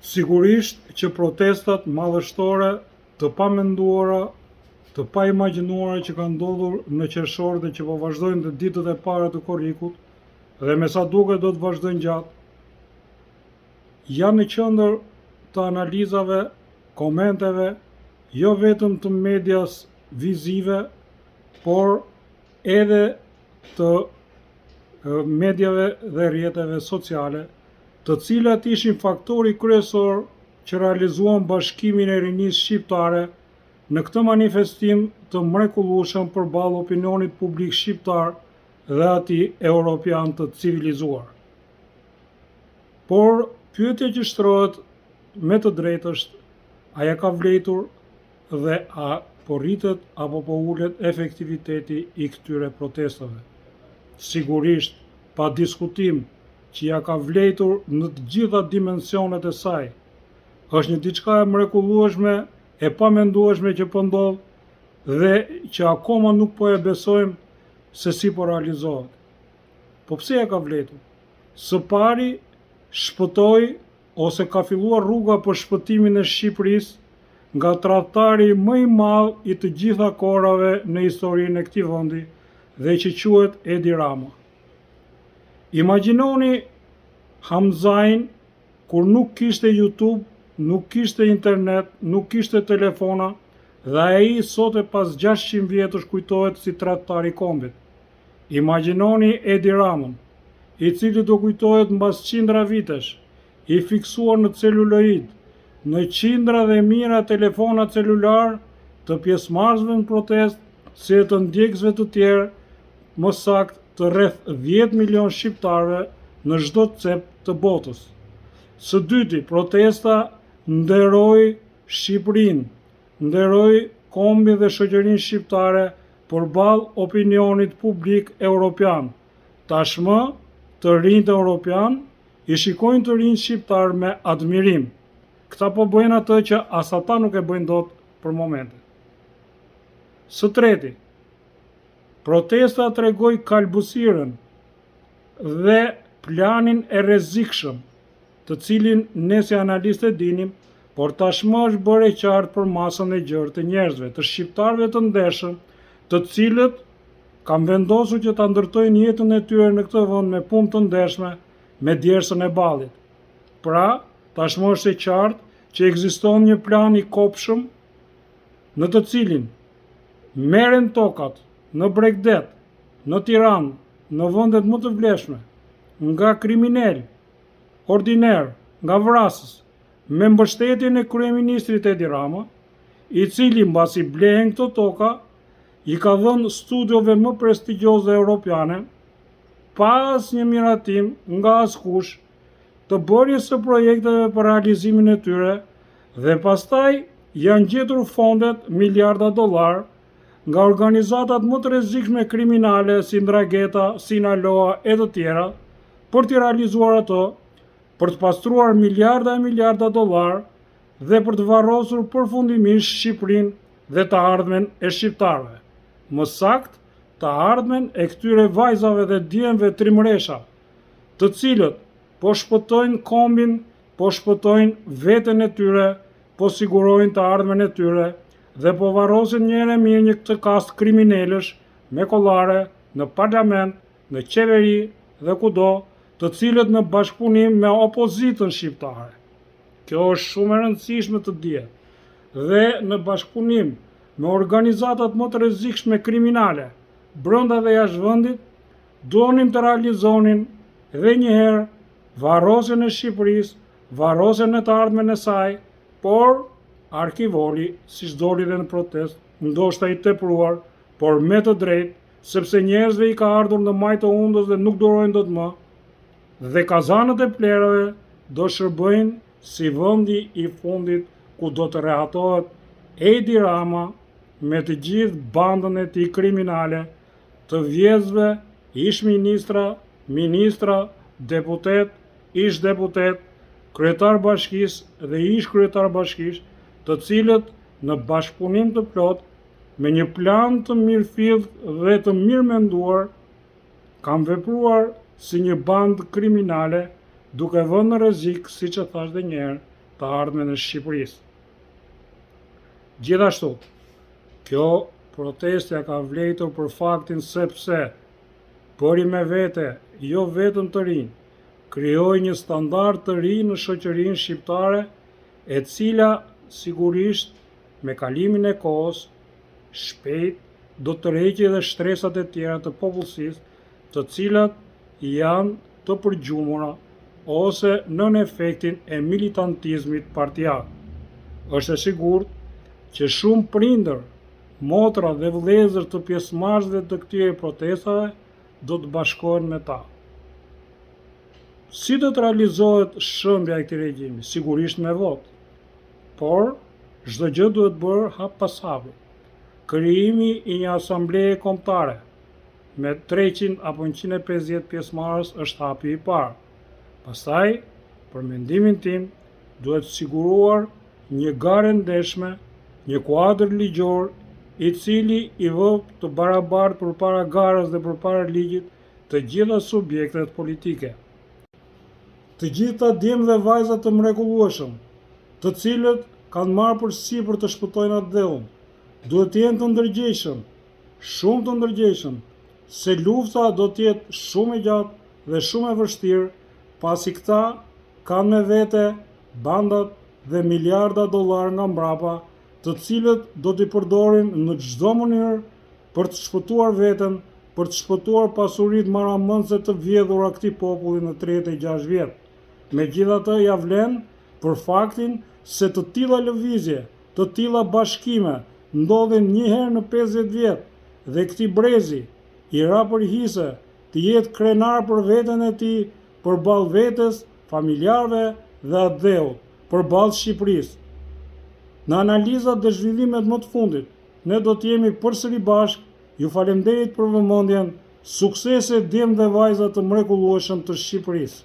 Sigurisht që protestat madhështore të pamenduara, të pa imagjinuara që kanë ndodhur në qershor dhe që po vazhdojnë në ditët e para të korrikut dhe me sa duket do të vazhdojnë gjatë, janë në qendër të analizave, komenteve, jo vetëm të medias vizive, por edhe të mediave dhe rrjeteve sociale, të cilat ishin faktori kryesor që realizuan bashkimin e rinisë shqiptare në këtë manifestim të mrekullueshëm përballë opinionit publik shqiptar dhe atij europian të civilizuar. Por pyetja që shtrohet me të drejtë është, a ja ka vlerëtur dhe a po rritet apo po ulet efektiviteti i këtyre protestave? Sigurisht, pa diskutim, që ja ka vlerëtur në të gjitha dimensionet e saj. Është një diçka e mrekullueshme, e pamendueshme që po ndodh dhe që akoma nuk po e besojmë se si po realizohet. Po pse ja ka vlerëtur? Së pari, shpëtoi ose ka filluar rruga për shpëtimin e Shqipërisë nga tradhtari më i madh i të gjitha kohërave në historinë e këtij vendi dhe që quhet Edi Rama. Imagjinoni Hamzain kur nuk kishte YouTube, nuk kishte internet, nuk kishte telefona dhe ai sot e pas 600 vjetësh kujtohet si tradhtar i kombit. Imagjinoni Edi Ramën, i cili do kujtohet mbas qindra vitesh, i fiksuar në celuloid, në qindra dhe mijëra telefona celular të pjesëmarrësve në protestë, si e të ndjekësve të tjerë, më saktë të rreth 10 milion shqiptarëve në çdo cep të botës. Së dyti, protesta nderoi Shqipërinë, nderoi kombin dhe shoqërinë shqiptare përballë opinionit publik evropian. Tashmë, të rinjtë evropian i shikojnë të rinjtë shqiptar me admirim. Këta po bëjnë atë që as ata nuk e bëjnë dot për momentin. Së treti, protesta tregoi kalbusirën dhe planin e rrezikshëm, të cilin ne si analistë e dinim, por tashmë është bërë e qartë për masën e gjerë të njerëzve, të shqiptarëve të ndershëm, të cilët kanë vendosur që ta ndërtojnë jetën e tyre në këtë vend me punë të ndershme, me djersën e ballit. Pra, tashmë është e qartë që ekziston një plan i kopshëm në të cilin merren tokat në Bregdet, në Tiranë, në vendet më të vlefshme, nga kriminal, ordiner, nga vrasës, me mbështetjen e kryeministrit Edi Rama, i cili mbasi blehen këto toka, i ka dhënë studiove më prestigjioze europiane, pas një miratim nga askush, të bërjes së projekteve për realizimin e tyre, dhe pastaj janë gjetur fondet miliarda dollar nga organizatat më të rrezikshme kriminale si Ndragheta, Sinaloa e të tjera, për të realizuar ato, për të pastruar miliarda e miliarda dollar dhe për të varrosur përfundimisht Shqipërinë dhe të ardhmen e shqiptarëve. Më saktë, të ardhmen e këtyre vajzave dhe djemve trimresha, të cilët po shpëtojnë kombin, po shpëtojnë veten e tyre, po sigurojnë të ardhmen e tyre dhe po varrosin një herë mirë një këtë kast kriminalësh me kollare në parlament, në qeveri dhe kudo, të cilët në bashkëpunim me opozitën shqiptare. Kjo është shumë e rëndësishme të dihet. Dhe në bashkëpunim me organizatat më të rrezikshme kriminale, brenda dhe jashtë vendit, donin të realizonin edhe një herë varrosjen e Shqipërisë, varrosjen e të ardhmen e saj, por arkivoli, siç doli dhe në protestë, ndoshta i tepruar, por me të drejtë, sepse njerëzve i ka ardhur në majtë të hundës dhe nuk durojnë dot më, dhe kazanët e plerave do shërbëjnë si vendi i fundit ku do të rehatohet Edi Rama me të gjithë bandën e tij kriminale, të vjetzve, ish ministra, deputet, ish deputet, kryetar bashkisë dhe ish kryetar bashkisë, të cilët në bashkëpunim të plot, me një plan të mirëfillt dhe të mirë menduar, kanë vepruar si një bandë kriminale, duke vënë në rrezik, siç e thash edhe një herë, të ardhmen e Shqipërisë. Gjithashtu, kjo protestja ka vlerëtur për faktin sepse bëri me vete, jo vetëm të rinj, krijoi një standard të ri në shoqërinë shqiptare, e cila sigurisht me kalimin e kohës shpejt do të tërheqë edhe shtresat e tjera të popullsisë, të cilat janë të përgjumura ose nën efektin e militantizmit partijak. Është e sigurt që shumë prindër, motra dhe vëllezër të pjesëmarrësve të këtyre protestave do të bashkohen me ta. Si do të realizohet shëmbja e këtij regjimi? Sigurisht me votë. Por çdo gjë duhet bërë hap pas hapi. Krijimi i një asambleje kombëtare me 300 apo 150 pjesëmarrës është hapi i parë. Pastaj, për mendimin tim, duhet siguruar një garë ndeshme, një kuadër ligjor i cili i vë të barabartë përpara garës dhe përpara ligjit të gjitha subjektet politike. Të gjitha djemë dhe vajza të mrekullueshëm, të cilët kanë marrë përsipër të shpëtojnë atë dheun, duhet të jenë të ndërgjegjshëm, shumë të ndërgjegjshëm, se lufta do të jetë shumë e gjatë dhe shumë e vështirë, pasi këta kanë me vete bandat dhe miliarda dollar nga mbrapa, të cilët do t'i përdorin në çdo mënyrë për të shpëtuar veten, për të shpëtuar pasuritë maramëndse të vjedhura këtij populli në 36 vjet. Megjithatë, ja vlen për faktin se të tilla lëvizje, të tilla bashkime ndodhin një herë në 50 vjet dhe këtij brezi i ra për hise të jetë krenar për veten e tij, përballë vetes, familjarëve dhe atë dheut, përballë Shqipërisë. Në analizat dhe zhvillimet më të fundit, ne do të jemi përsëri bashkë. Ju falenderoj për vëmendjen. Suksese djemë dhe vajza të mrekullueshëm të Shqipërisë.